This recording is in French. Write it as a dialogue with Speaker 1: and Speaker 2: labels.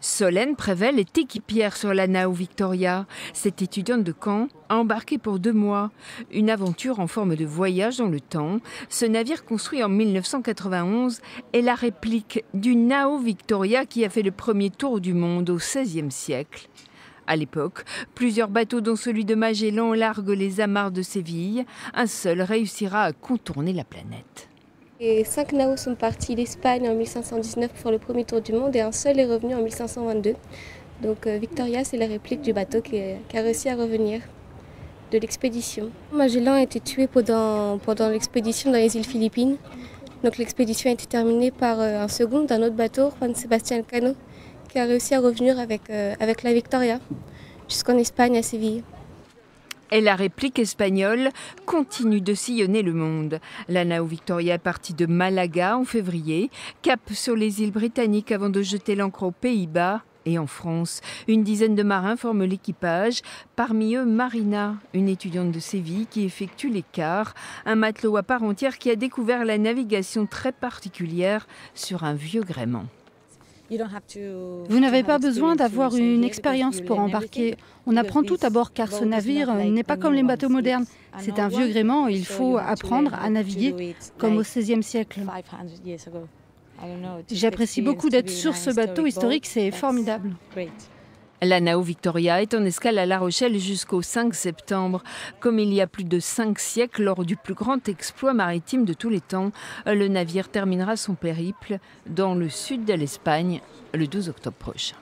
Speaker 1: Solène Prével est équipière sur la Nao Victoria. Cette étudiante de Caen a embarqué pour 2 mois. Une aventure en forme de voyage dans le temps. Ce navire construit en 1991 est la réplique du Nao Victoria qui a fait le premier tour du monde au XVIe siècle. À l'époque, plusieurs bateaux dont celui de Magellan larguent les amarres de Séville. Un seul réussira à contourner la planète.
Speaker 2: Et 5 naos sont partis d'Espagne en 1519 pour le premier tour du monde et un seul est revenu en 1522. Donc Victoria, c'est la réplique du bateau qui a réussi à revenir de l'expédition. Magellan a été tué pendant l'expédition dans les îles Philippines. Donc l'expédition a été terminée par un autre bateau, Juan Sebastián Elcano, qui a réussi à revenir avec la Victoria jusqu'en Espagne, à Séville.
Speaker 1: Et la réplique espagnole continue de sillonner le monde. La Nao Victoria est partie de Malaga en février, cap sur les îles britanniques avant de jeter l'ancre aux Pays-Bas et en France. Une dizaine de marins forment l'équipage, parmi eux Marina, une étudiante de Séville qui effectue l'écart, un matelot à part entière qui a découvert la navigation très particulière sur un vieux gréement.
Speaker 3: Vous n'avez pas besoin d'avoir une expérience pour embarquer. On apprend tout à bord car ce navire n'est pas comme les bateaux modernes. C'est un vieux gréement et il faut apprendre à naviguer comme au XVIe siècle. J'apprécie beaucoup d'être sur ce bateau historique, c'est formidable.
Speaker 1: La Nao Victoria est en escale à La Rochelle jusqu'au 5 septembre. Comme il y a plus de 5 siècles, lors du plus grand exploit maritime de tous les temps, le navire terminera son périple dans le sud de l'Espagne le 12 octobre prochain.